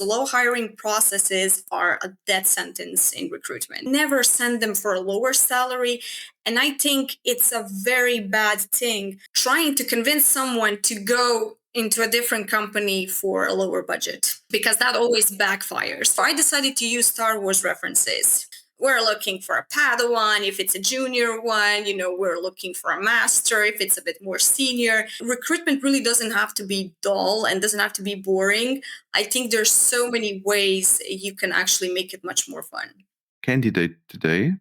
slow hiring processes are a death sentence in recruitment. Never send them for a lower salary. And I think it's a very bad thing trying to convince someone to go into a different company for a lower budget, because that always backfires. So I decided to use Star Wars references. We're looking for a Padawan if it's a junior one, we're looking for a master if it's a bit more senior. Recruitment really doesn't have to be dull and doesn't have to be boring. I think there's so many ways you can actually make it much more fun. Candidate today,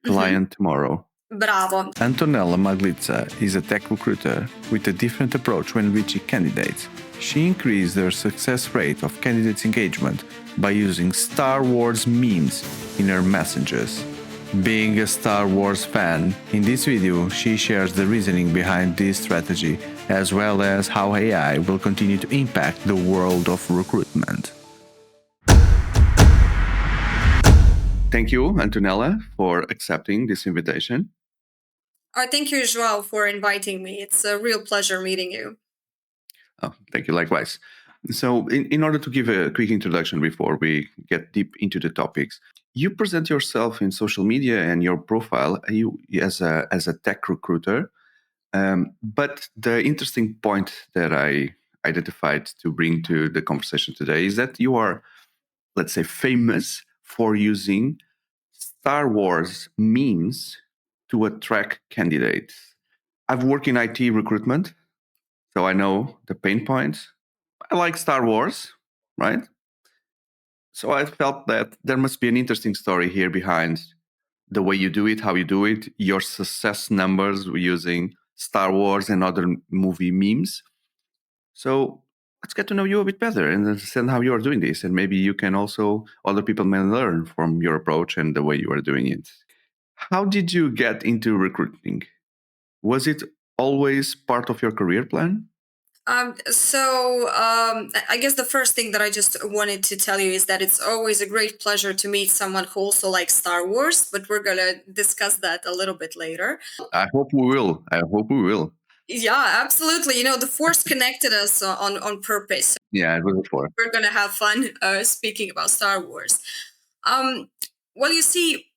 client tomorrow. Bravo. Antonela Maglica is a tech recruiter with a different approach when reaching candidates. She increased her success rate of candidates' engagement by using Star Wars memes in her messages. Being a Star Wars fan, in this video she shares the reasoning behind this strategy, as well as how AI will continue to impact the world of recruitment. Thank you, Antonela, for accepting this invitation. Thank you, João, for inviting me. It's a real pleasure meeting you. Oh, thank you, likewise. So in order to give a quick introduction before we get deep into the topics, you present yourself in social media and your profile as a tech recruiter. But the interesting point that I identified to bring to the conversation today is that you are, let's say, famous for using Star Wars memes to attract candidates. I've worked in IT recruitment, so I know the pain points. I like Star Wars, right? So I felt that there must be an interesting story here behind the way you do it, how you do it, your success numbers using Star Wars and other movie memes. So let's get to know you a bit better and understand how you are doing this. And maybe you can also, other people may learn from your approach and the way you are doing it. How did you get into recruiting? Was it always part of your career plan? I guess the first thing that I just wanted to tell you is that it's always a great pleasure to meet someone who also likes Star Wars, but we're going to discuss that a little bit later. I hope we will. Yeah, absolutely. The Force connected us on purpose. Yeah, it was a Force. We're going to have fun speaking about Star Wars. Well, you see,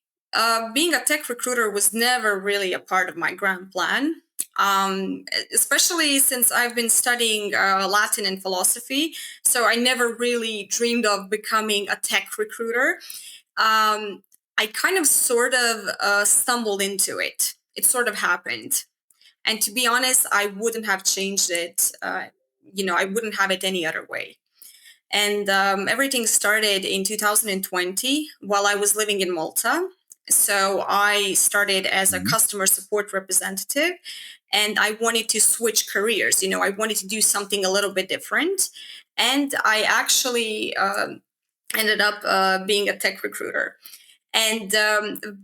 being a tech recruiter was never really a part of my grand plan. Especially since I've been studying Latin and philosophy. So I never really dreamed of becoming a tech recruiter. I kind of sort of stumbled into it. It sort of happened. And to be honest, I wouldn't have changed it. I wouldn't have it any other way. And everything started in 2020 while I was living in Malta. So I started as a customer support representative, and I wanted to switch careers. I wanted to do something a little bit different. And I actually ended up being a tech recruiter. And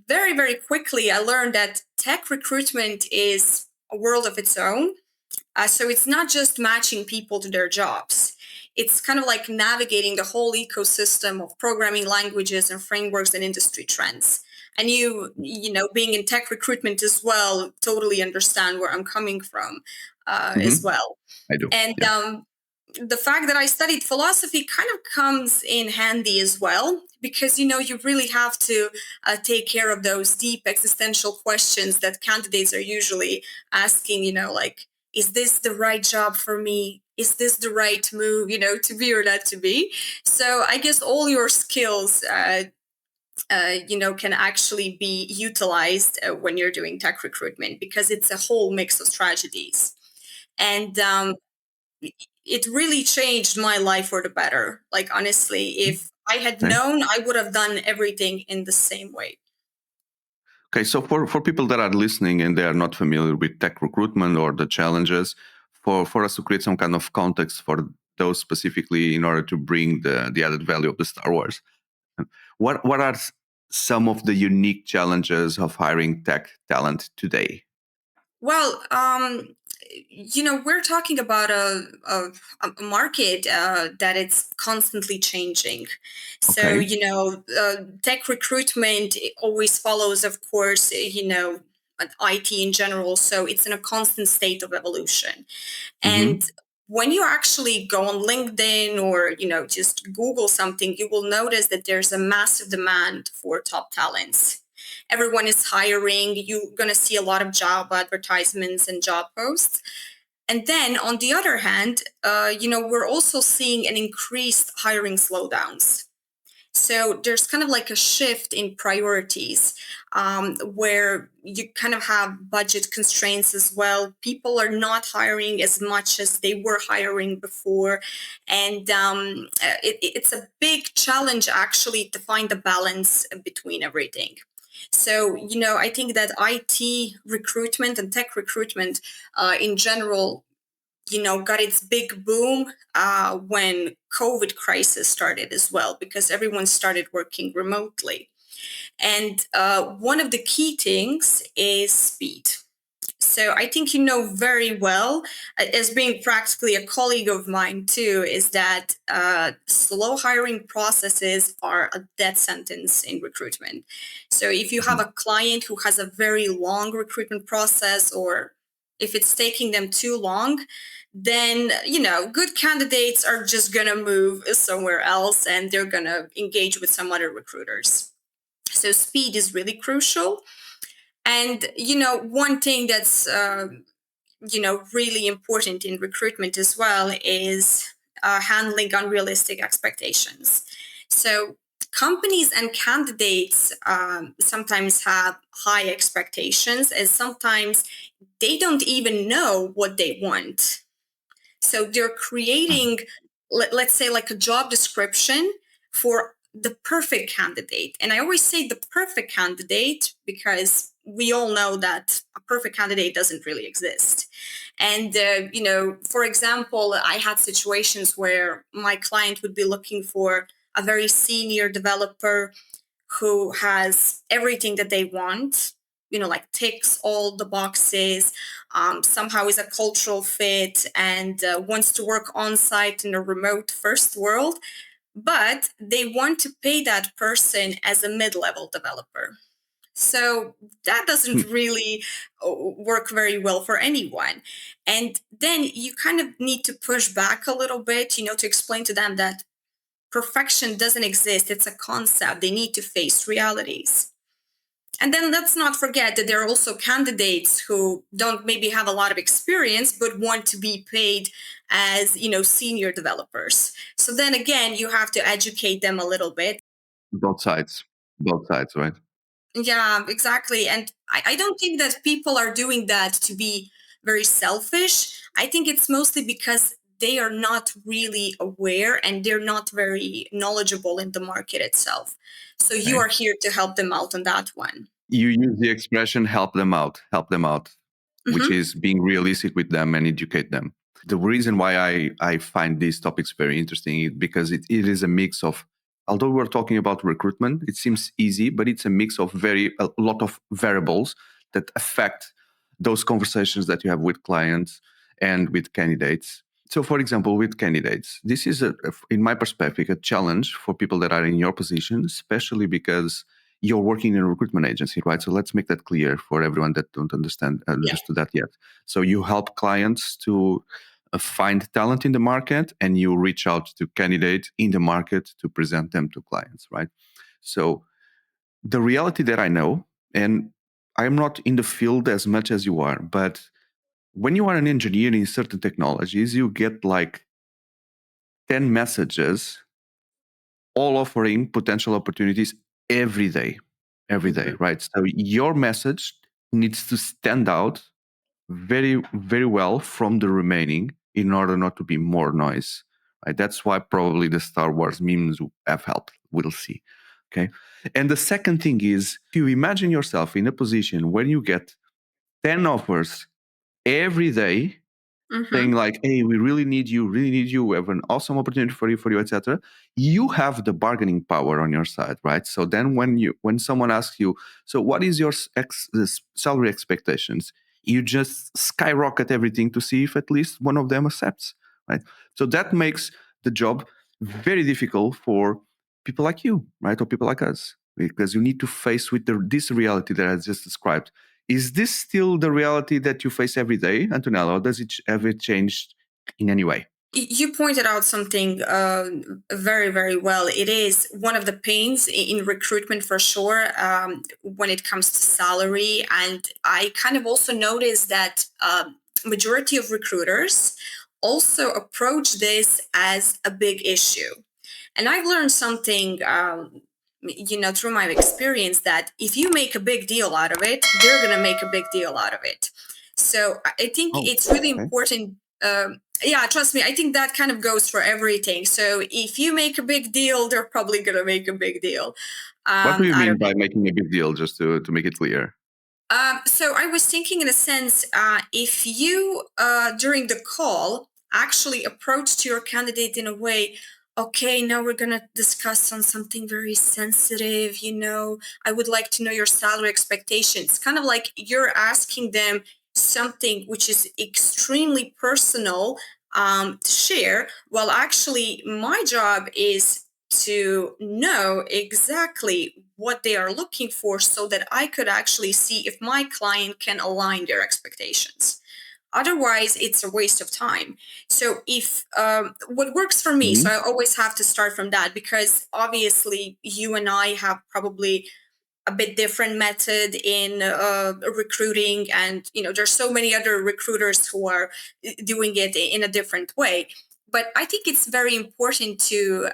very, very quickly, I learned that tech recruitment is a world of its own. So it's not just matching people to their jobs. It's kind of like navigating the whole ecosystem of programming languages and frameworks and industry trends. And you being in tech recruitment as well, totally understand where I'm coming from as well. I do. And the fact that I studied philosophy kind of comes in handy as well, because, you really have to take care of those deep existential questions that candidates are usually asking, like, is this the right job for me? Is this the right move, to be or not to be? So I guess all your skills, can actually be utilized when you're doing tech recruitment, because it's a whole mix of strategies. And it really changed my life for the better. Like, honestly, if I had known, I would have done everything in the same way. Okay, so for people that are listening and they are not familiar with tech recruitment or the challenges, for us to create some kind of context for those specifically in order to bring the added value of the Star Wars, what are some of the unique challenges of hiring tech talent today? Well, we're talking about a market that it's constantly changing. So, tech recruitment always follows, of course, IT in general. So it's in a constant state of evolution. And when you actually go on LinkedIn or just Google something, you will notice that there's a massive demand for top talents. Everyone is hiring. You're going to see a lot of job advertisements and job posts. And then on the other hand, we're also seeing an increased hiring slowdowns. So there's kind of like a shift in priorities, where you kind of have budget constraints as well. People are not hiring as much as they were hiring before. And it's a big challenge actually to find the balance between everything. So, I think that IT recruitment and tech recruitment in general got its big boom when COVID crisis started as well, because everyone started working remotely. And one of the key things is speed. So I think you know very well, as being practically a colleague of mine too, is that slow hiring processes are a death sentence in recruitment. So if you have a client who has a very long recruitment process, or if it's taking them too long, then good candidates are just gonna move somewhere else and they're gonna engage with some other recruiters. So speed is really crucial. And one thing that's really important in recruitment as well is handling unrealistic expectations. So companies and candidates sometimes have high expectations, and sometimes they don't even know what they want. So they're creating, let's say, like a job description for the perfect candidate. And I always say the perfect candidate because we all know that a perfect candidate doesn't really exist. And, for example, I had situations where my client would be looking for a very senior developer who has everything that they want, like ticks all the boxes, somehow is a cultural fit, and wants to work on site in a remote first world. But they want to pay that person as a mid level developer. So that doesn't really work very well for anyone. And then you kind of need to push back a little bit, to explain to them that perfection doesn't exist. It's a concept. They need to face realities. And then let's not forget that there are also candidates who don't maybe have a lot of experience, but want to be paid as, senior developers. So then again, you have to educate them a little bit. Both sides. Both sides, right? Yeah, exactly. And I don't think that people are doing that to be very selfish. I think it's mostly because they are not really aware and they're not very knowledgeable in the market itself. So you Okay. are here to help them out on that one. You use the expression help them out, which Hmm. is being realistic with them and educate them. The reason why I find these topics very interesting is because it is a mix of, although we're talking about recruitment, it seems easy, but it's a mix of a lot of variables that affect those conversations that you have with clients and with candidates. So, for example, with candidates, this is, in my perspective, a challenge for people that are in your position, especially because you're working in a recruitment agency, right? So let's make that clear for everyone that don't Yeah. understood that yet. So you help clients to find talent in the market, and you reach out to candidates in the market to present them to clients, right? So the reality that I know, and I'm not in the field as much as you are, but when you are an engineer in certain technologies, you get like 10 messages all offering potential opportunities every day, every day, Mhm. right? So your message needs to stand out very, very well from the remaining in order not to be more noise. Right? That's why probably the Star Wars memes have helped. We'll see. Okay. And the second thing is, if you imagine yourself in a position where you get 10 offers every day saying Mhm. like, hey, we really need you, we have an awesome opportunity for you, etc. You have the bargaining power on your side, right? So then when someone asks you, so what is your salary expectations, you just skyrocket everything to see if at least one of them accepts, right? So that makes the job very difficult for people like you, right? Or people like us, because you need to face with this reality that I just described. Is this still the reality that you face every day, Antonella, or does it have it changed in any way? You pointed out something very, very well. It is one of the pains in recruitment for sure, when it comes to salary. And I kind of also noticed that majority of recruiters also approach this as a big issue. And I've learned something, through my experience, that if you make a big deal out of it, they're going to make a big deal out of it. So I think Oh, it's really okay. important. Yeah, trust me, I think that kind of goes for everything. So if you make a big deal, they're probably going to make a big deal What do you out of mean by it. making a big deal, just to make it clear? So I was thinking, in a sense, if you during the call actually approached your candidate in a way, okay, now we're gonna discuss on something very sensitive. I would like to know your salary expectations. Kind of like you're asking them something which is extremely personal to share. Well, actually, my job is to know exactly what they are looking for so that I could actually see if my client can align their expectations. Otherwise, it's a waste of time. So, if what works for me, so Hmm. I always have to start from that, because obviously you and I have probably a bit different method in recruiting, and there's so many other recruiters who are doing it in a different way. But I think it's very important to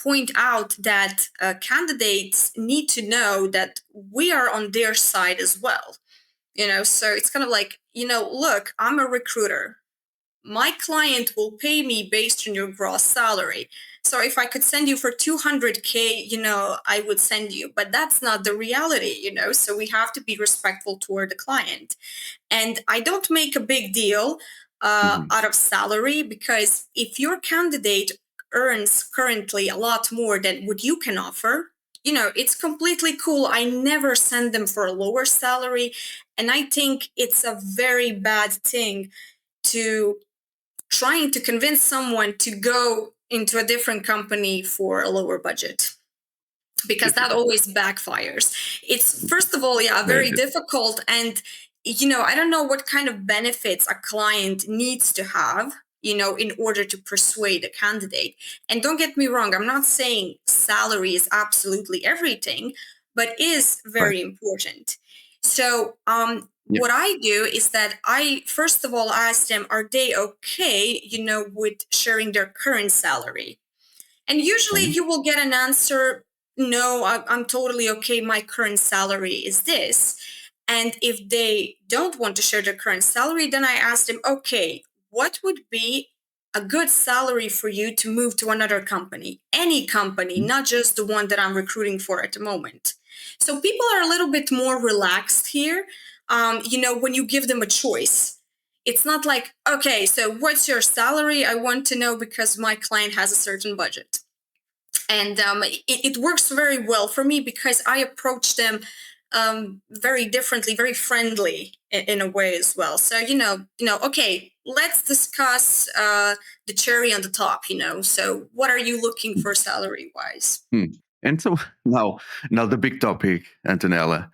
point out that candidates need to know that we are on their side as well. So it's kind of like, look, I'm a recruiter. My client will pay me based on your gross salary. So if I could send you for 200K, I would send you, but that's not the reality. So we have to be respectful toward the client. And I don't make a big deal Hmm. out of salary, because if your candidate earns currently a lot more than what you can offer, it's completely cool. I never send them for a lower salary. And I think it's a very bad thing to trying to convince someone to go into a different company for a lower budget, because that Difficult. always backfires. It's, first of all, yeah, Very very difficult. difficult. And, I don't know what kind of benefits a client needs to have, in order to persuade a candidate. And don't get me wrong, I'm not saying salary is absolutely everything, but is Right. very important. So, Yeah. what I do is that I first of all ask them, are they okay, with sharing their current salary? And usually Okay. you will get an answer, no, I'm totally okay. My current salary is this. And if they don't want to share their current salary, then I ask them, okay, what would be a good salary for you to move to another company? Any company, Mhm. not just the one that I'm recruiting for at the moment. So people are a little bit more relaxed here, when you give them a choice. It's not like, okay, so what's your salary? I want to know because my client has a certain budget. And it works very well for me, because I approach them very differently, very friendly in a way as well. So okay, let's discuss the cherry on the top. So what are you looking for salary wise? Hmm. And so now the big topic, Antonella.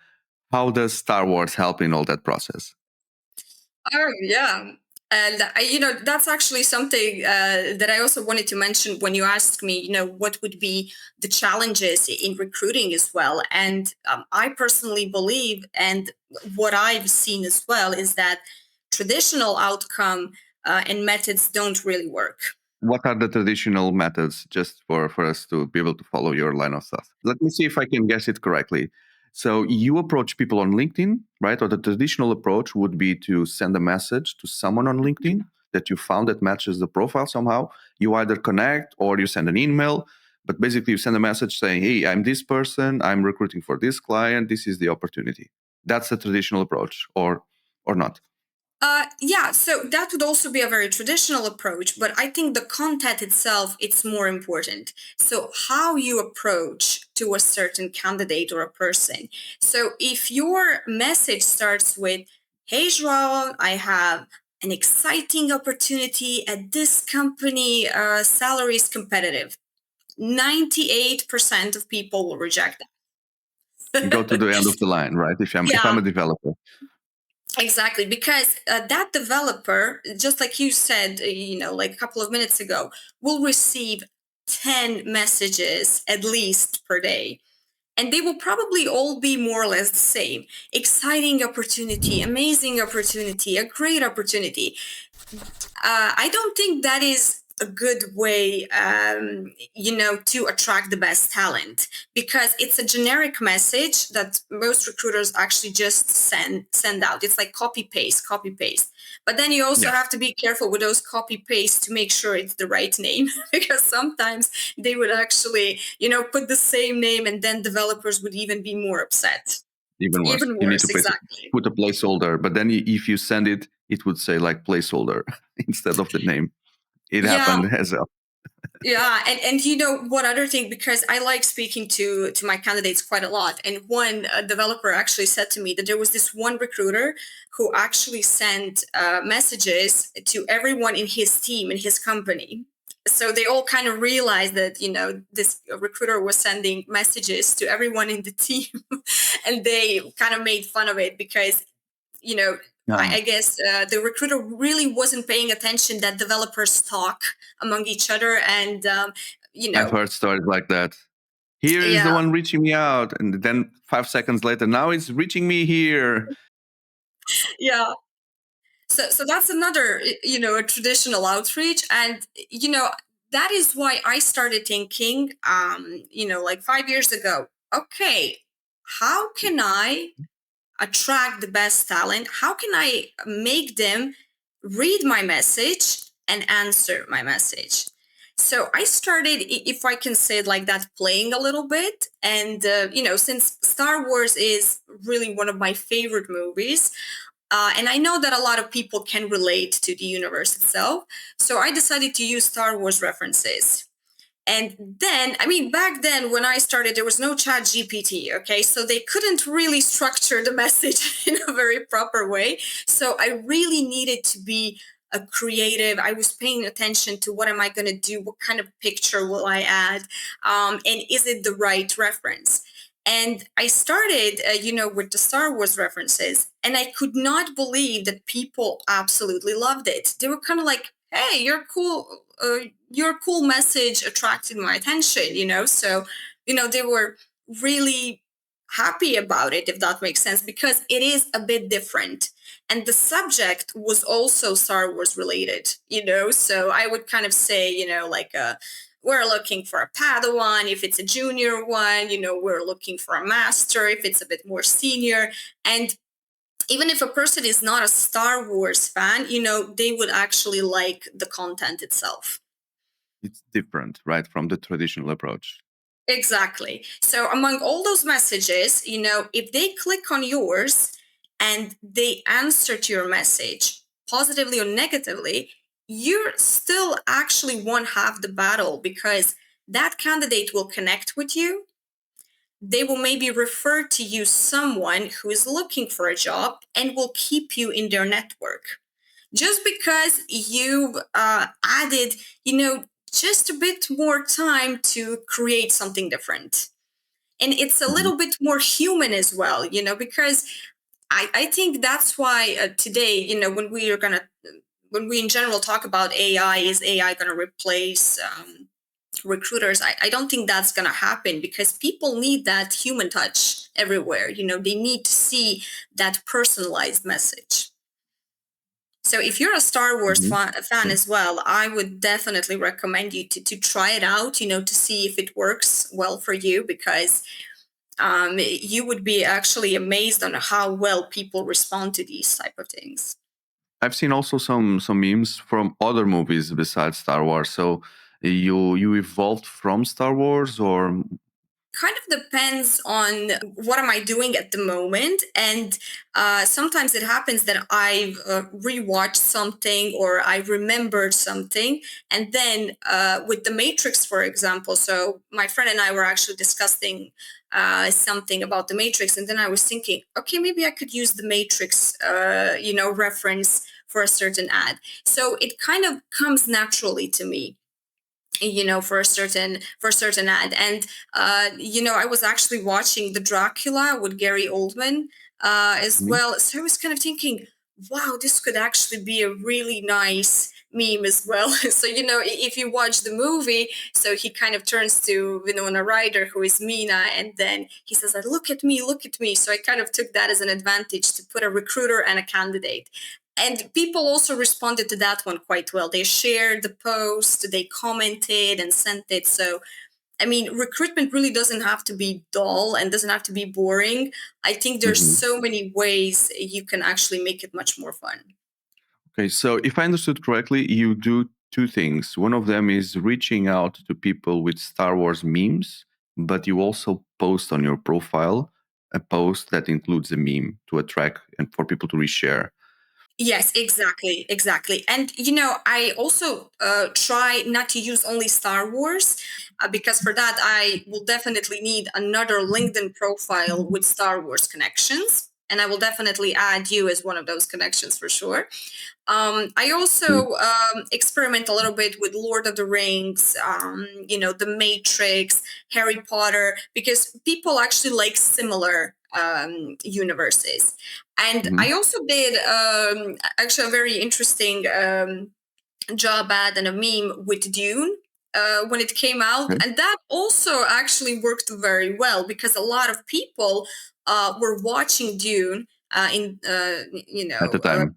How does Star Wars help in all that process? Oh, yeah. And that's actually something that I also wanted to mention when you asked me, what would be the challenges in recruiting as well. And I personally believe, and what I've seen as well, is that traditional outcome and methods don't really work. What are the traditional methods, just for us to be able to follow your line of thought? Let me see if I can guess it correctly. So you approach people on LinkedIn, right? Or the traditional approach would be to send a message to someone on LinkedIn that you found that matches the profile somehow. You either connect or you send an email, but basically you send a message saying, hey, I'm this person, I'm recruiting for this client, this is the opportunity. That's the traditional approach, or not. Yeah, so that would also be a very traditional approach, but I think the content itself, it's more important. So how you approach to a certain candidate or a person. So if your message starts with, "Hey, João, I have an exciting opportunity at this company. Salary is competitive." 98% of people will reject Go to that. the end of the line, right? If I'm Yeah, a developer. Exactly, because that developer, just like you said, like a couple of minutes ago, will receive 10 messages at least per day. And they will probably all be more or less the same. Exciting opportunity, amazing opportunity, a great opportunity. I don't think that is a good way, to attract the best talent, because it's a generic message that most recruiters actually just send out. It's like copy paste, copy paste. But then you also Yeah, have to be careful with those copy paste to make sure it's the right name, because sometimes they would actually, put the same name, and then developers would even be more upset. even worse. Even You need worse, to place, exactly. put a placeholder, but then if you send it, it would say like placeholder instead of the name. It Yeah, happened as well. yeah, and one other thing, because I like speaking to my candidates quite a lot, and one developer actually said to me that there was this one recruiter who actually sent messages to everyone in his team, in his company. So they all kind of realized that this recruiter was sending messages to everyone in the team, and they kind of made fun of it, because you know I guess the recruiter really wasn't paying attention that developers talk among each other, and I've heard stories like that. Here is the yeah, one reaching me out, and then 5 seconds later, now it's reaching me here. yeah. So that's another, a traditional outreach, and that is why I started thinking, like 5 years ago. Okay, how can I attract the best talent? How can I make them read my message and answer my message? So I started, if I can say it like that, playing a little bit. And, since Star Wars is really one of my favorite movies, and I know that a lot of people can relate to the universe itself, so I decided to use Star Wars references. And then, I mean, back then when I started, there was no chat GPT, okay? So they couldn't really structure the message in a very proper way. So I really needed to be a creative. I was paying attention to what am I going to do? What kind of picture will I add? And is it the right reference? And I started, with the Star Wars references, and I could not believe that people absolutely loved it. They were kind of like, "Hey, you're cool. Your cool message attracted my attention," so they were really happy about it, if that makes sense, because it is a bit different, and the subject was also Star Wars related, so I would kind of say, like we're looking for a Padawan if it's a junior one, we're looking for a master if it's a bit more senior. And even if a person is not a Star Wars fan, they would actually like the content itself. It's different, right, from the traditional approach. Exactly. So among all those messages, if they click on yours and they answer to your message positively or negatively, you still actually won half the battle, because that candidate will connect with you. They will maybe refer to you someone who is looking for a job and will keep you in their network, just because you've added, just a bit more time to create something different. And it's a Mhm. little bit more human as well, because I think that's why today, when we in general talk about AI, is AI going to replace recruiters? I don't think that's going to happen, because people need that human touch everywhere. They need to see that personalized message. So if you're a Star Wars Mhm. fan Sure. as well, I would definitely recommend you to try it out, to see if it works well for you, because you would be actually amazed on how well people respond to these type of things. I've seen also some memes from other movies besides Star Wars. So you evolved from Star Wars, or Kind of depends on what am I doing at the moment, and sometimes it happens that I rewatch something or I remembered something, and then with the Matrix, for example. So my friend and I were actually discussing something about the Matrix, and then I was thinking, okay, maybe I could use the Matrix reference for a certain ad. So it kind of comes naturally to me, for a certain ad. And I was actually watching the Dracula with Gary Oldman as Mhm. well. So I was kind of thinking, wow, this could actually be a really nice meme as well. So, if you watch the movie, so he kind of turns to Winona Ryder, who is Mina, and then he says, like, look at me, look at me. So I kind of took that as an advantage to put a recruiter and a candidate. And people also responded to that one quite well. They shared the post, they commented and sent it. So I mean, recruitment really doesn't have to be dull and doesn't have to be boring. I think there's Mhm. so many ways you can actually make it much more fun. Okay, so if I understood correctly, you do two things. One of them is reaching out to people with Star Wars memes, but you also post on your profile a post that includes a meme to attract and for people to reshare. Yes, exactly, exactly. And I also try not to use only Star Wars, because for that I will definitely need another LinkedIn profile with Star Wars connections, and I will definitely add you as one of those connections for sure. I Mhm. also experiment a little bit with Lord of the Rings, The Matrix, Harry Potter, because people actually like similar universes. And Mhm. I also did actually a very interesting job ad and a meme with Dune when it came out. Okay. And that also actually worked very well because a lot of people were watching Dune in, At the time.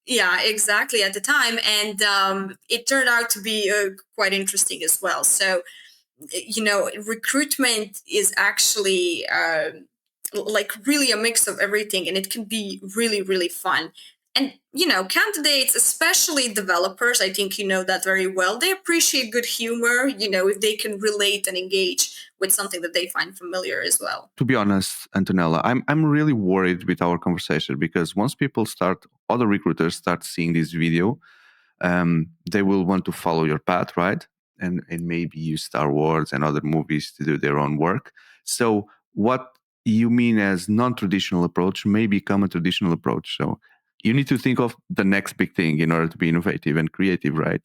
yeah, exactly at the time, and it turned out to be quite interesting as well. So, recruitment is actually like really a mix of everything, and it can be really, really fun. And candidates, especially developers, I think you know that very well. They appreciate good humor. If they can relate and engage with something that they find familiar as well. To be honest, Antonella, I'm really worried with our conversation because once people start, other recruiters start seeing this video, they will want to follow your path, right? And maybe use Star Wars and other movies to do their own work. So what you mean as non-traditional approach may become a traditional approach. So you need to think of the next big thing in order to be innovative and creative, right?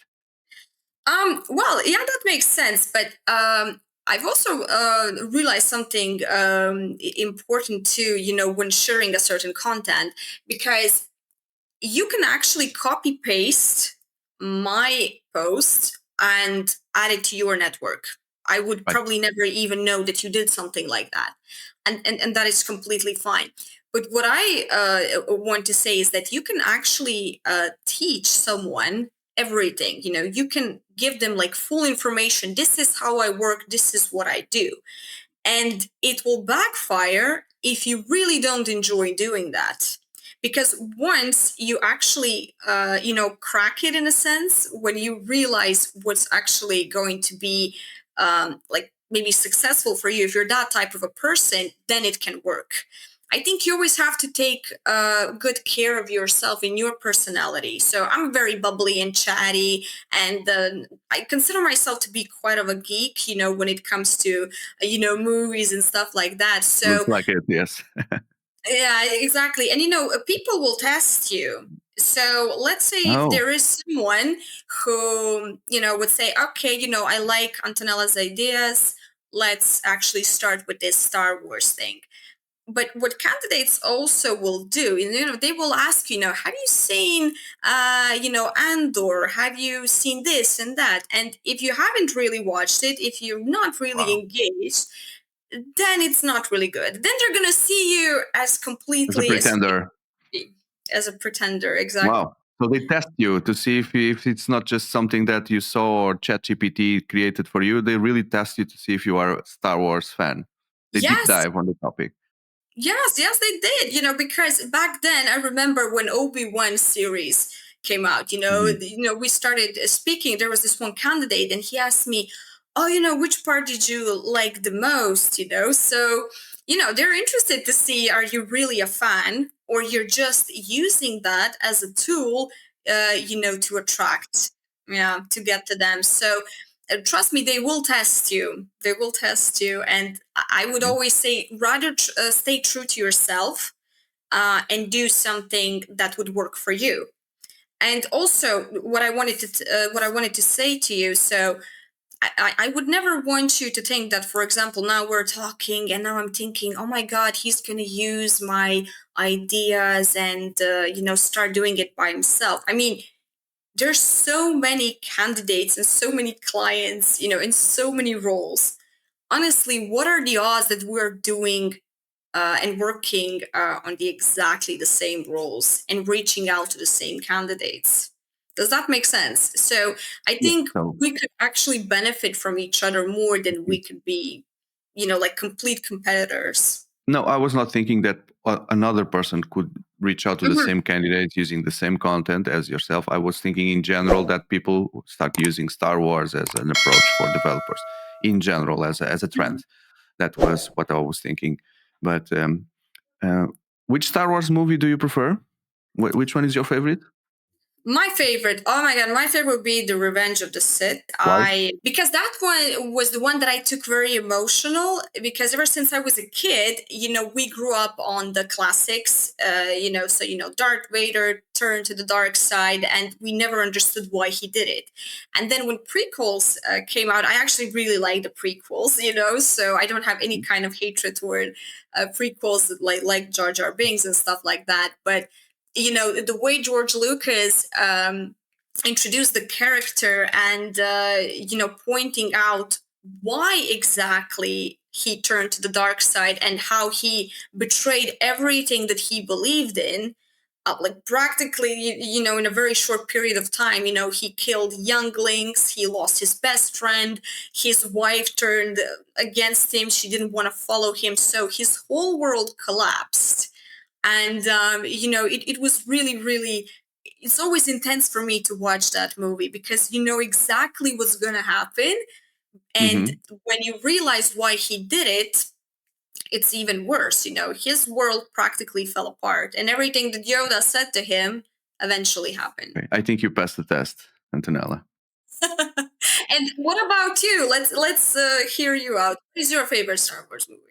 Well, yeah, that makes sense. But I've also realized something important too, when sharing a certain content, because you can actually copy paste my post and add it to your network. I would Right. probably never even know that you did something like that. And that is completely fine. But what I want to say is that you can actually teach someone everything. You can give them like full information. This is how I work. This is what I do, and it will backfire if you really don't enjoy doing that. Because once you actually crack it in a sense, when you realize what's actually going to be like maybe successful for you, if you're that type of a person, then it can work. I think you always have to take good care of yourself in your personality. So I'm very bubbly and chatty, and I consider myself to be quite of a geek, when it comes to movies and stuff like that. Looks So like it, yes. yeah, exactly. And people will test you. So let's say if Oh, there is someone who would say, okay, I like Antonella's ideas, let's actually start with this Star Wars thing. But what candidates also will do, they will ask, have you seen Andor, have you seen this and that? And if you haven't really watched it, if you're not really wow. engaged, then it's not really good. Then they're gonna see you as As a completely pretender. as a pretender. Exactly. Wow. So they test you to see if it's not just something that you saw or ChatGPT created for you. They really test you to see if you are a Star Wars fan. They deep Yes, dive on the topic. yes, they did. Because back then I remember when Obi-Wan series came out. Mhm. We started speaking. There was this one candidate, and he asked me, "Oh, which part did you like the most?" So they're interested to see, are you really a fan, or you're just using that as a tool, to attract, yeah, to get to them. So trust me, they will test you. They will test you. And I would Okay. always say, rather stay true to yourself, and do something that would work for you. And also, what I wanted to say to you. So I would never want you to think that, for example, now we're talking and now I'm thinking, oh my God, he's going to use my ideas and, start doing it by himself. I mean, there's so many candidates and so many clients, in so many roles. Honestly, what are the odds that we're doing and working on exactly the same roles and reaching out to the same candidates? Does that make sense? So I Yeah. think So we could actually benefit from each other more than we could be, like complete competitors. no, I was not thinking that another person could reach out to the Mhm. same candidates using the same content as yourself. I was thinking in general that people start using Star Wars as an approach for developers in general as a trend. That was what I was thinking. But uh, which Star Wars movie do you prefer? Which one is your favorite? My favorite, oh my god, my favorite would be The Revenge of the Sith. Why? Because that one was the one that I took very emotional because ever since I was a kid, we grew up on the classics, so Darth Vader turned to the dark side and we never understood why he did it. And then when prequels came out, I actually really like the prequels, so I don't have any kind of hatred toward prequels like Jar Jar Binks and stuff like that. But the way George Lucas introduced the character and pointing out why exactly he turned to the dark side and how he betrayed everything that he believed in, like practically in a very short period of time. He killed younglings, he lost his best friend, his wife turned against him, she didn't want to follow him, so his whole world collapsed. And it was really, really, it's always intense for me to watch that movie because you know exactly what's going to happen. And Hmm. when you realize why he did it, it's even worse. His world practically fell apart and everything that Yoda said to him eventually happened. Okay. I think you passed the test, Antonella. And what about you? Let's hear you out. What is your favorite Star Wars movie?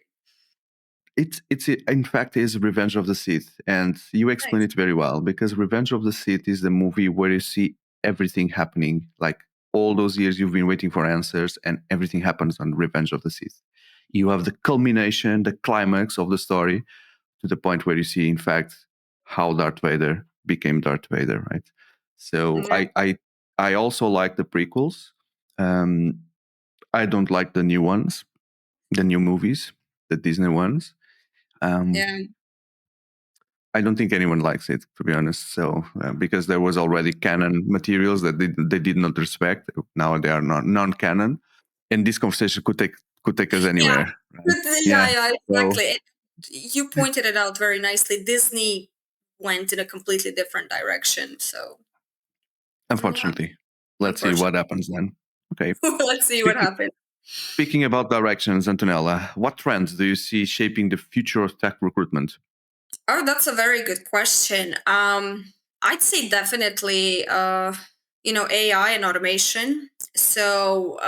It's in fact is Revenge of the Sith, and you explain Nice. it very well because Revenge of the Sith is the movie where you see everything happening, like all those years you've been waiting for answers, and everything happens on Revenge of the Sith. You have the culmination, the climax of the story, to the point where you see, in fact, how Darth Vader became Darth Vader, right? So Yeah. I also like the prequels. Um, I don't like the new ones, the new movies, the Disney ones. Um, Yeah. I don't think anyone likes it, to be honest. So because there was already canon materials that they did not respect, now they are not non-canon, and this conversation could take us Yeah. anywhere, right? Yeah, Yeah. yeah, So exactly. You pointed it out very nicely. Disney went in a completely different direction. So, yeah, unfortunately, let's see what unfortunately. happens then. Okay. Let's see what Speaking happens. speaking about directions, Antonella, what trends do you see shaping the future of tech recruitment? Oh, that's a very good question. I'd say definitely, AI and automation. So,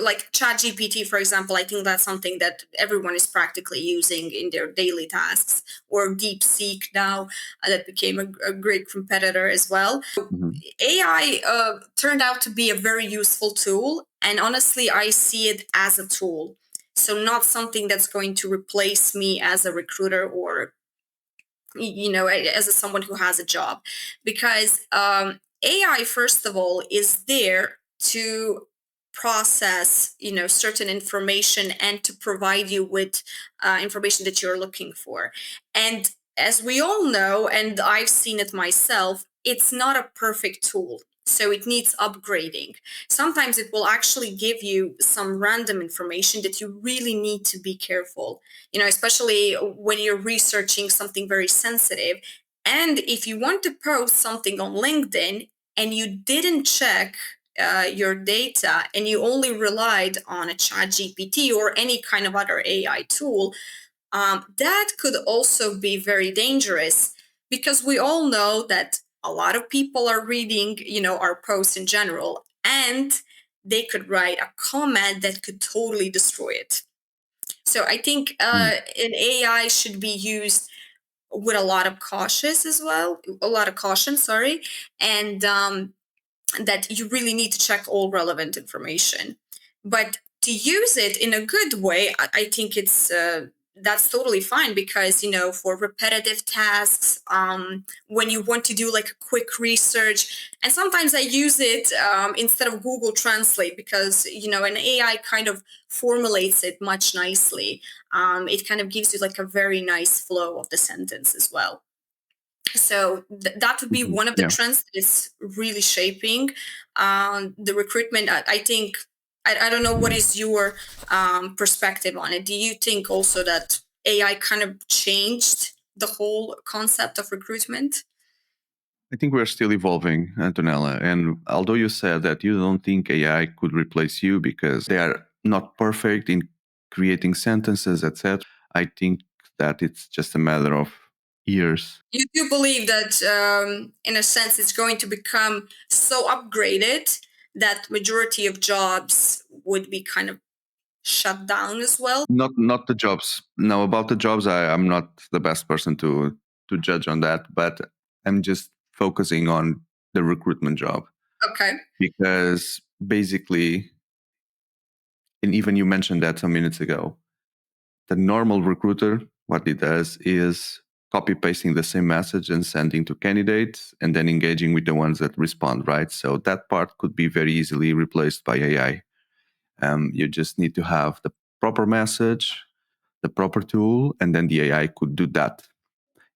like ChatGPT, for example, I think that's something that everyone is practically using in their daily tasks, or DeepSeek now, that became a great competitor as well. Mhm. AI turned out to be a very useful tool, and honestly, I see it as a tool. So, not something that's going to replace me as a recruiter or as someone who has a job, because AI, first of all, is there to process certain information and to provide you with information that you're looking for. And as we all know, and I've seen it myself, it's not a perfect tool, so it needs upgrading. Sometimes it will actually give you some random information that you really need to be careful, especially when you're researching something very sensitive. And if you want to post something on LinkedIn and you didn't check your data and you only relied on a chat GPT or any kind of other AI tool, that could also be very dangerous, because we all know that a lot of people are reading, our posts in general, and they could write a comment that could totally destroy it. So I think Mm. an AI should be used with a lot of cautious as well, a lot of caution, sorry. And that you really need to check all relevant information. But to use it in a good way, I think that's totally fine, because for repetitive tasks, when you want to do like a quick research, and sometimes I use it instead of Google Translate, because an AI kind of formulates it much nicely. It kind of gives you like a very nice flow of the sentence as well. So that would be Mhm. one of the Yeah. trends that is really shaping the recruitment. I think, I don't know, what is your perspective on it? Do you think also that AI kind of changed the whole concept of recruitment? I think we're still evolving, Antonella. And although you said that you don't think AI could replace you because they are not perfect in creating sentences, etc., I think that it's just a matter of years. You do believe that, in a sense, it's going to become so upgraded that majority of jobs would be kind of shut down as well? Not the jobs. No, about the jobs, I'm not the best person to judge on that, but I'm just focusing on the recruitment job Okay. because basically, and even you mentioned that some minutes ago, the normal recruiter, what it does is copy pasting the same message and sending to candidates and then engaging with the ones that respond, right? So that part could be very easily replaced by AI. You just need to have the proper message, the proper tool, and then the AI could do that.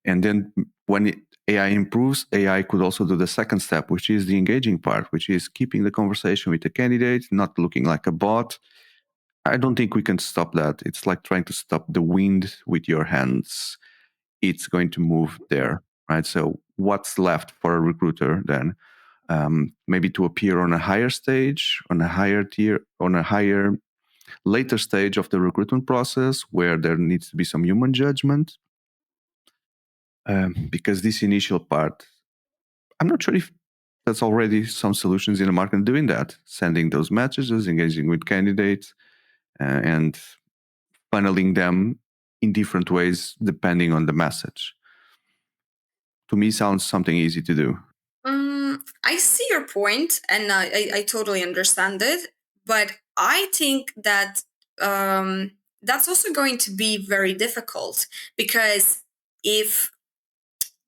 And then when AI improves, AI could also do the second step, which is the engaging part, which is keeping the conversation with the candidate, not looking like a bot. I don't think we can stop that. It's like trying to stop the wind with your hands. It's going to move there, right? So what's left for a recruiter then? Maybe to appear on a higher stage, on a higher tier, on a higher later stage of the recruitment process where there needs to be some human judgment. Because this initial part, I'm not sure if there's already some solutions in the market doing that, sending those messages, engaging with candidates, and funneling them in different ways depending on the message. To me, sounds something easy to do. I see your point, and I totally understand it. But I think that that's also going to be very difficult, because if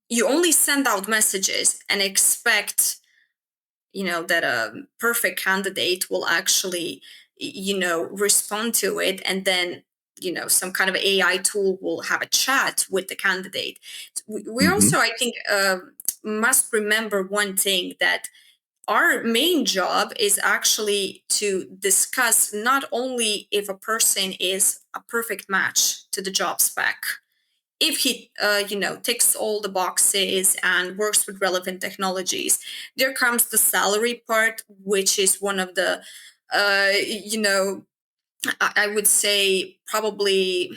you only send out messages and expect that a perfect candidate will actually respond to it, and then some kind of AI tool will have a chat with the candidate. We Hmm. also, I think, must remember one thing, that our main job is actually to discuss not only if a person is a perfect match to the job spec, if he ticks all the boxes and works with relevant technologies. There comes the salary part, which is one of the I would say probably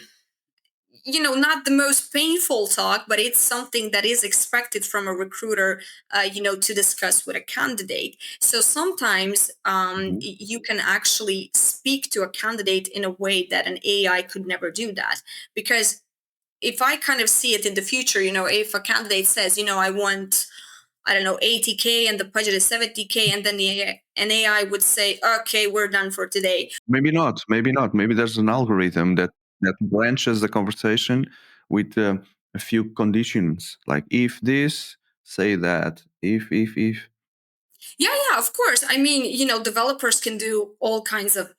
not the most painful talk, but it's something that is expected from a recruiter, to discuss with a candidate. So sometimes Hmm. you can actually speak to a candidate in a way that an AI could never do that. Because if I kind of see it in the future, if a candidate says, I want, I don't know, 80K and the budget is 70K, and then an AI would say, okay, we're done for today. Maybe not. Maybe not. Maybe there's an algorithm that branches the conversation with a few conditions, like if this, say that. If. Yeah, yeah, of course. I mean, developers can do all kinds of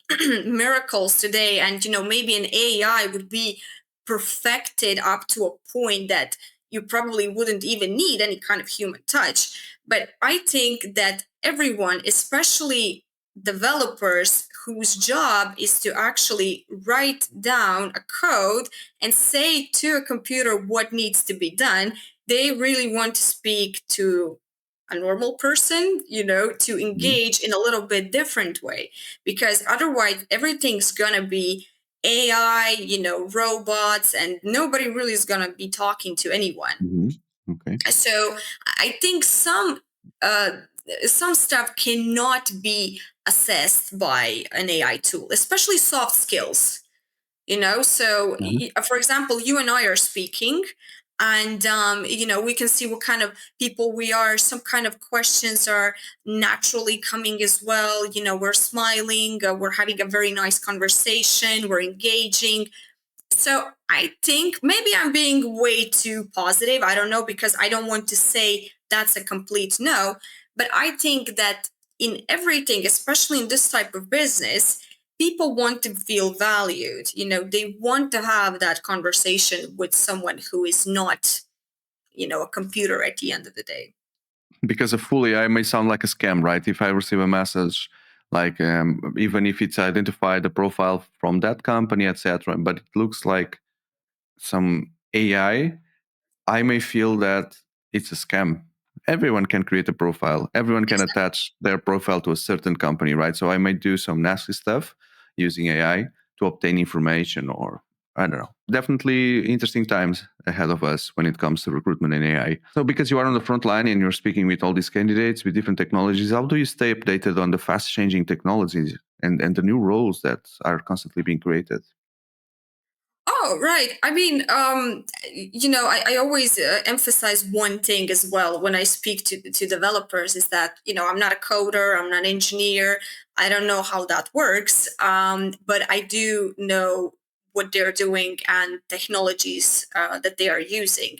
miracles today, and maybe an AI would be perfected up to a point that you probably wouldn't even need any kind of human touch. But I think that everyone, especially developers whose job is to actually write down a code and say to a computer what needs to be done, they really want to speak to a normal person, to Mhm. engage in a little bit different way, because otherwise everything's gonna be AI, robots, and nobody really is gonna be talking to anyone. Mhm. Okay. So I think uh, some stuff cannot be assessed by an AI tool, especially soft skills. So Mhm. for example, you and I are speaking. And we can see what kind of people we are. Some kind of questions are naturally coming as well. We're smiling, we're having a very nice conversation, we're engaging. So I think maybe I'm being way too positive. I don't know, because I don't want to say that's a complete no. But I think that in everything, especially in this type of business, people want to feel valued. They want to have that conversation with someone who is not, a computer at the end of the day. Because a full AI may sound like a scam, right? If I receive a message, like even if it's identified the profile from that company, etc., but it looks like some AI, I may feel that it's a scam. Everyone can create a profile. Everyone can attach their profile to a certain company, right? So I might do some nasty stuff using AI to obtain information, or I don't know. Definitely interesting times ahead of us when it comes to recruitment and AI. So because you are on the front line and you're speaking with all these candidates with different technologies, how do you stay updated on the fast changing technologies and the new roles that are constantly being created? Oh, right. I mean, I always emphasize one thing as well when I speak to developers, is that, I'm not a coder, I'm not an engineer. I don't know how that works, but I do know what they're doing and technologies that they are using.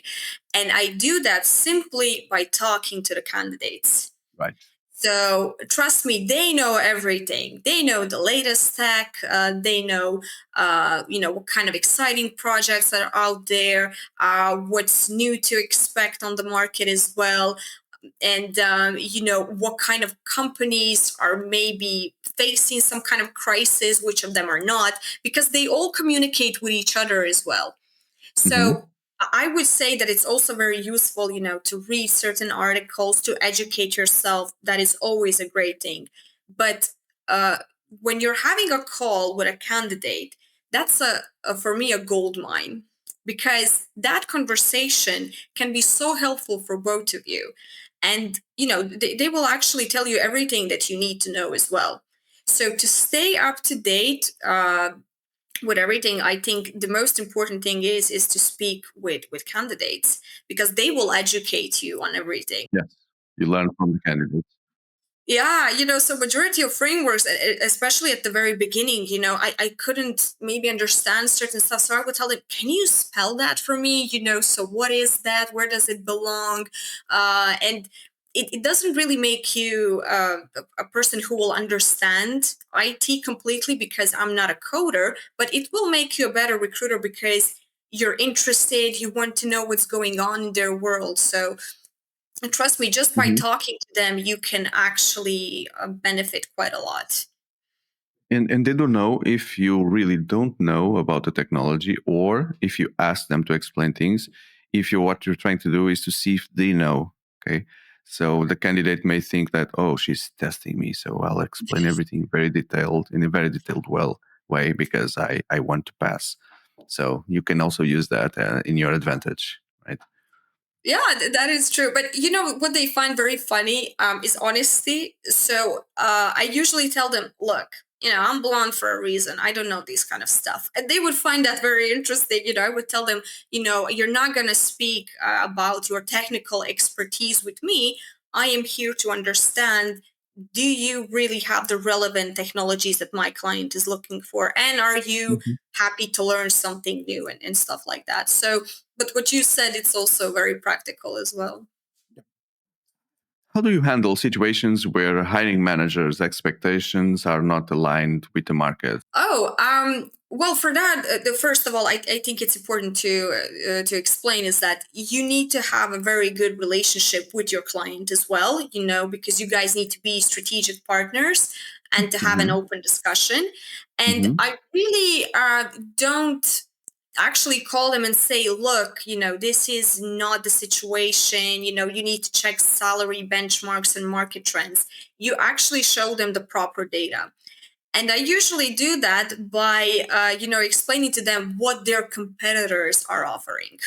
And I do that simply by talking to the candidates. Right. So trust me, they know everything. They know the latest tech. They know, what kind of exciting projects are out there, what's new to expect on the market as well, and what kind of companies are maybe facing some kind of crisis, which of them are not, because they all communicate with each other as well. Mm-hmm. So I would say that it's also very useful, to read certain articles, to educate yourself. That is always a great thing. But uh, when you're having a call with a candidate, that's for me a gold mine, because that conversation can be so helpful for both of you. And, they will actually tell you everything that you need to know as well. So to stay up to date, with everything, I think the most important thing is to speak with candidates, because they will educate you on everything. Yes. You learn from the candidates. Yeah, so majority of frameworks, especially at the very beginning, I couldn't maybe understand certain stuff, so I would tell them, can you spell that for me? So what is that, where does it belong? And it doesn't really make you a person who will understand IT completely, because I'm not a coder, but it will make you a better recruiter, because you're interested, you want to know what's going on in their world. So and trust me, just by Mm-hmm. talking to them, you can actually benefit quite a lot. And they don't know if you really don't know about the technology, or if you ask them to explain things, if you what you're trying to do is to see if they know. Okay. So the candidate may think that, oh, she's testing me, so I'll explain everything very detailed in a very detailed way because I want to pass. So you can also use that in your advantage, right? Yeah, that is true. But what they find very funny is honesty. So I usually tell them, look, I'm blonde for a reason. I don't know these kind of stuff. And they would find that very interesting. I would tell them, you're not going to speak about your technical expertise with me. I am here to understand, do you really have the relevant technologies that my client is looking for? And are you Mhm. happy to learn something new, and stuff like that? So, but what you said, it's also very practical as well. How do you handle situations where hiring managers' expectations are not aligned with the market? Oh, well, for that, the first of all, I think it's important to explain is that you need to have a very good relationship with your client as well. Because you guys need to be strategic partners and to have an Hmm. open discussion. And Hmm. I really don't actually call them and say, look, this is not the situation. You need to check salary benchmarks and market trends. You actually show them the proper data, and I usually do that by, explaining to them what their competitors are offering.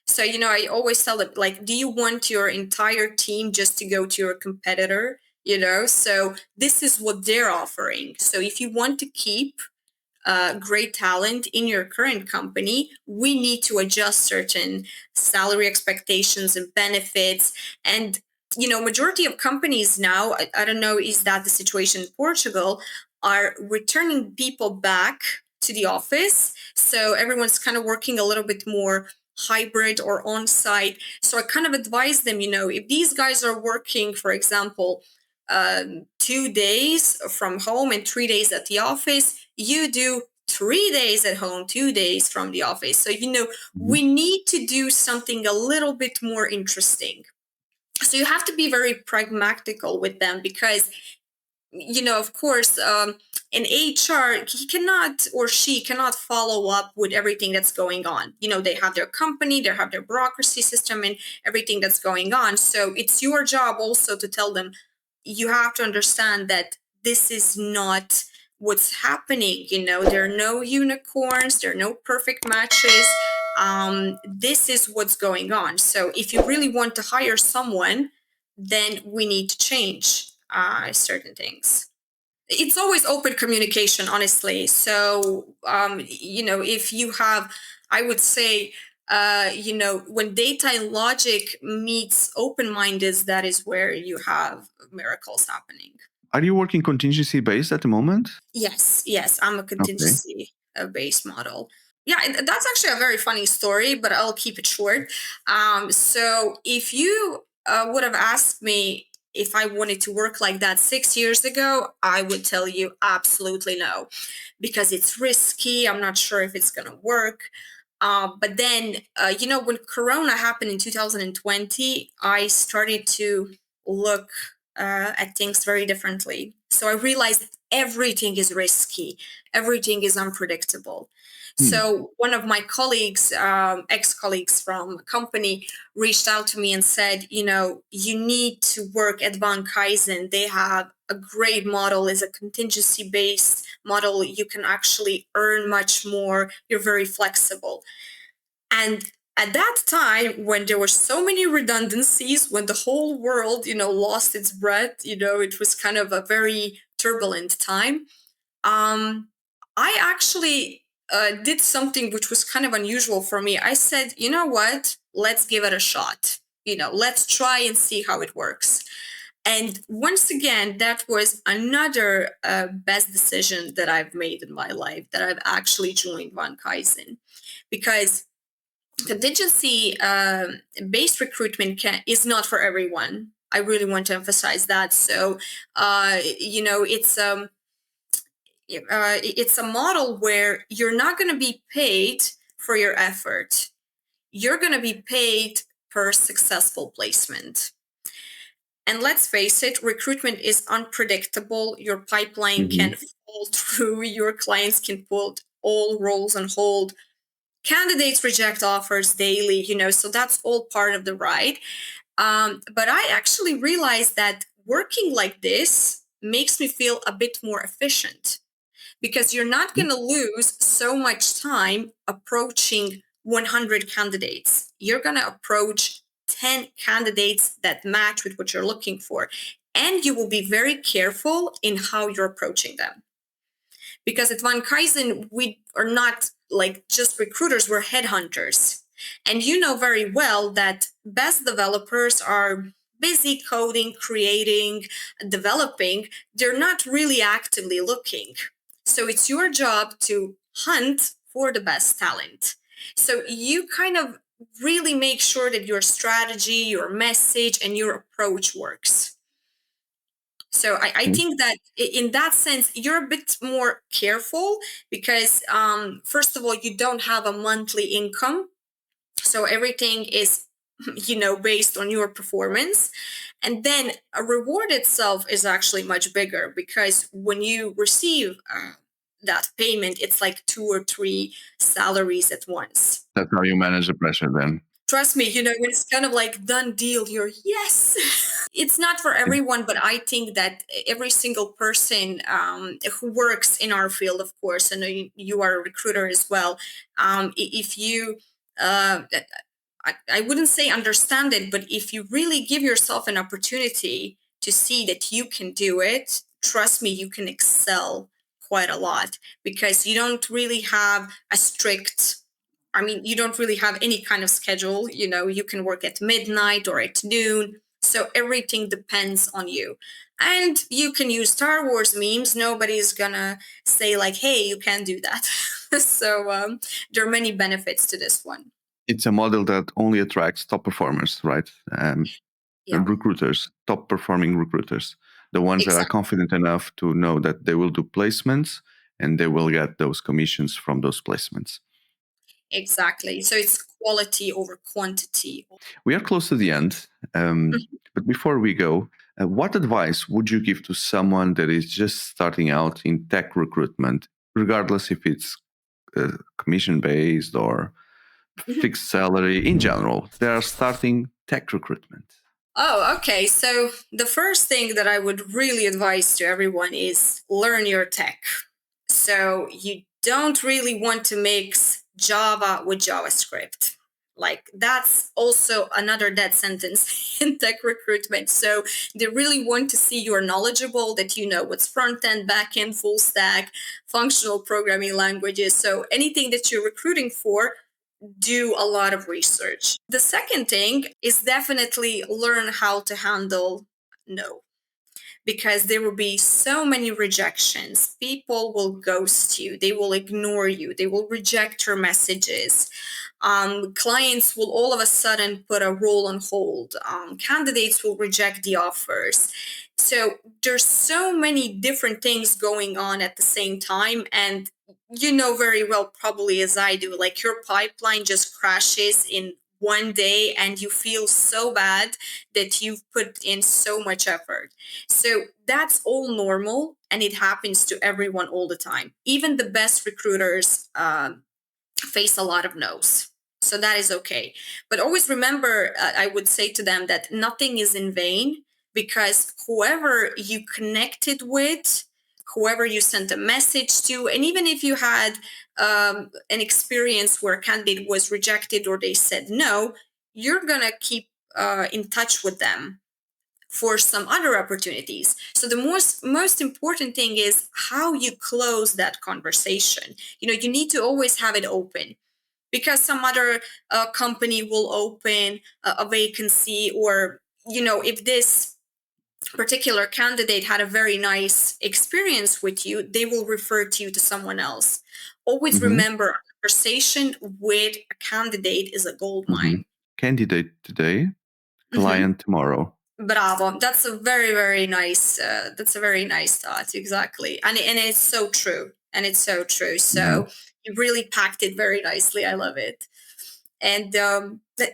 So, I always tell them, like, do you want your entire team just to go to your competitor? So this is what they're offering. So if you want to keep great talent in your current company, we need to adjust certain salary expectations and benefits. And majority of companies now, I don't know, is that the situation in Portugal, are returning people back to the office. So everyone's kind of working a little bit more hybrid or on site. So I kind of advise them, if these guys are working, for example, 2 days from home and 3 days at the office, you do 3 days at home, 2 days from the office. So, we need to do something a little bit more interesting. So you have to be very pragmatical with them, because of course, an HR, he cannot or she cannot follow up with everything that's going on. They have their company, they have their bureaucracy system and everything that's going on. So it's your job also to tell them, you have to understand that this is not what's happening. There are no unicorns, there are no perfect matches. This is what's going on. So if you really want to hire someone, then we need to change certain things. It's always open communication, honestly. So, if you have, I would say, when data and logic meets open-minded, that is where you have miracles happening. Are you working contingency based at the moment? Yes, I'm a contingency based model. Yeah, and that's actually a very funny story, but I'll keep it short. So if you would have asked me if I wanted to work like that 6 years ago, I would tell you absolutely no, because it's risky. I'm not sure if it's going to work. But then, when Corona happened in 2020, I started to look at things very differently. So I realized everything is risky, everything is unpredictable. So one of my colleagues, ex-colleagues from a company, reached out to me and said, you need to work at Van Kaizen. They have a great model, is a contingency-based model. You can actually earn much more. You're very flexible. And at that time, when there were so many redundancies, when the whole world, lost its breath, it was kind of a very turbulent time. I actually did something which was kind of unusual for me. I said, you know what? Let's give it a shot. Let's try and see how it works. And once again, that was another best decision that I've made in my life, that I've actually joined Van Kaizen, because contingency based recruitment is not for everyone. I really want to emphasize that. So, it's a model where you're not going to be paid for your effort. You're going to be paid per successful placement. And let's face it, recruitment is unpredictable. Your pipeline can fall through. Your clients can put all roles on hold. Candidates reject offers daily, so that's all part of the ride. But I actually realized that working like this makes me feel a bit more efficient, because you're not going to lose so much time approaching 100 candidates. You're going to approach 10 candidates that match with what you're looking for. And you will be very careful in how you're approaching them. Because at Van Kaizen, we are not like just recruiters, we're headhunters. And you know very well that best developers are busy coding, creating, developing. They're not really actively looking. So it's your job to hunt for the best talent. So you kind of really make sure that your strategy, your message, and your approach works. So I think that in that sense, you're a bit more careful, because first of all, you don't have a monthly income. So everything is, based on your performance. And then a reward itself is actually much bigger, because when you receive that payment, it's like 2 or 3 salaries at once. That's how you manage the pressure then. Trust me, when it's kind of like done deal, you're yes. It's not for everyone, but I think that every single person who works in our field, of course, and you are a recruiter as well, if you, I wouldn't say understand it, but if you really give yourself an opportunity to see that you can do it, trust me, you can excel quite a lot, because you don't really have a strict, you don't really have any kind of schedule. You can work at midnight or at noon. So everything depends on you. And you can use Star Wars memes. Nobody's gonna say, like, hey, you can't do that. So there are many benefits to this one. It's a model that only attracts top performers, right? Yeah, Recruiters, top performing recruiters, the ones that are exactly. confident enough to know that they will do placements and they will get those commissions from those placements. Exactly. So it's quality over quantity. We are close to the end. But before we go, what advice would you give to someone that is just starting out in tech recruitment, regardless if it's commission based or Mhm. fixed salary in general? They are starting tech recruitment. Oh, okay. So the first thing that I would really advise to everyone is learn your tech. So you don't really want to mix Java with JavaScript. Like, that's also another dead sentence in tech recruitment. So they really want to see you're knowledgeable, that you know what's front end, back end, full stack, functional programming languages. So anything that you're recruiting for, do a lot of research. The second thing is definitely learn how to handle no, because there will be so many rejections. People will ghost you, they will ignore you, they will reject your messages. Clients will all of a sudden put a role on hold. Candidates will reject the offers. So there's so many different things going on at the same time, and you know very well, probably as I do, like, your pipeline just crashes in one day and you feel so bad that you've put in so much effort. So that's all normal, and it happens to everyone all the time. Even the best recruiters face a lot of no's. So that is okay. But always remember, I would say to them that nothing is in vain, because whoever you connected with, whoever you sent a message to, and even if you had an experience where a candidate was rejected or they said no, you're going to keep in touch with them for some other opportunities. So the most important thing is how you close that conversation. You need to always have it open, because some other company will open a vacancy, or if this particular candidate had a very nice experience with you, they will refer to you to someone else. Always Mhm, remember, a conversation with a candidate is a gold mhm. mine. Candidate today, Mhm. client tomorrow. Bravo. That's a very, very nice. That's a very nice thought. Exactly, and it's so true. And it's so true. Mhm. So you really packed it very nicely. I love it. And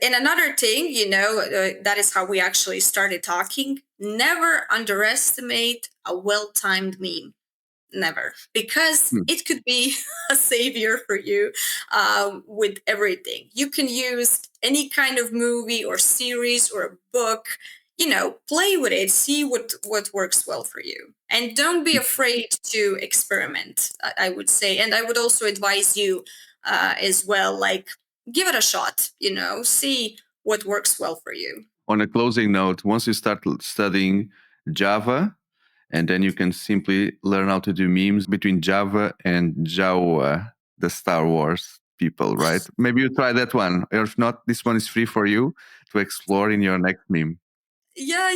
and another thing, that is how we actually started talking. Never underestimate a well-timed meme. Never, because Hmm. it could be a savior for you with everything. You can use any kind of movie or series or a book. Play with it, see what works well for you, and don't be afraid to experiment. I would say, and I would also advise you as well, like, give it a shot. See what works well for you. On a closing note, once you start studying Java, and then you can simply learn how to do memes between Java and Jawa, the Star Wars people, right? Maybe you try that one. Or if not, this one is free for you to explore in your next meme. Yeah.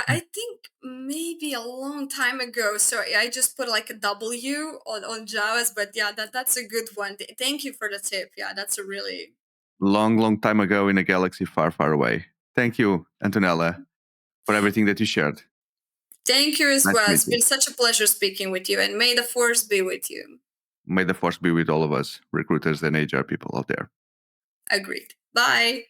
I think maybe a long time ago. So I just put like a W on Javas, but yeah, that's a good one. Thank you for the tip. Yeah, that's a really. Long, long time ago in a galaxy far, far away. Thank you, Antonella, for everything that you shared. Thank you as Nice to well. meet It's you. been such a pleasure speaking with you, and may the force be with you. May the force be with all of us, recruiters and HR people out there. Agreed. Bye.